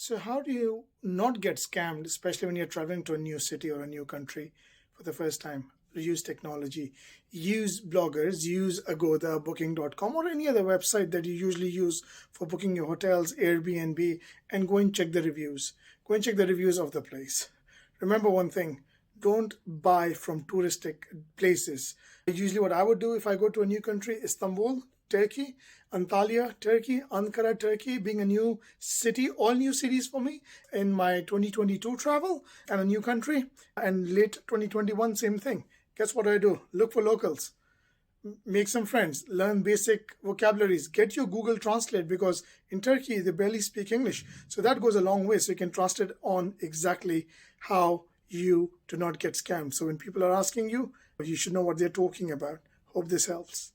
So, how do you not get scammed, especially when you're traveling to a new city or a new country for the first time? Use technology, use bloggers, use Agoda, Booking.com, or any other website that you usually use for booking your hotels, Airbnb, and go and check the reviews. Go and check the reviews of the place. Remember one thing, don't buy from touristic places. Usually, what I would do if I go to a new country, Istanbul, Turkey, Antalya, Turkey, Ankara, Turkey, being a new city, all new cities for me in my 2022 travel and a new country, and late 2021, same thing. Guess what I do? Look for locals, make some friends, learn basic vocabularies, get your Google Translate because in Turkey they barely speak English. So that goes a long way. So you can trust it on exactly how you do not get scammed. So when people are asking you, you should know what they're talking about. Hope this helps.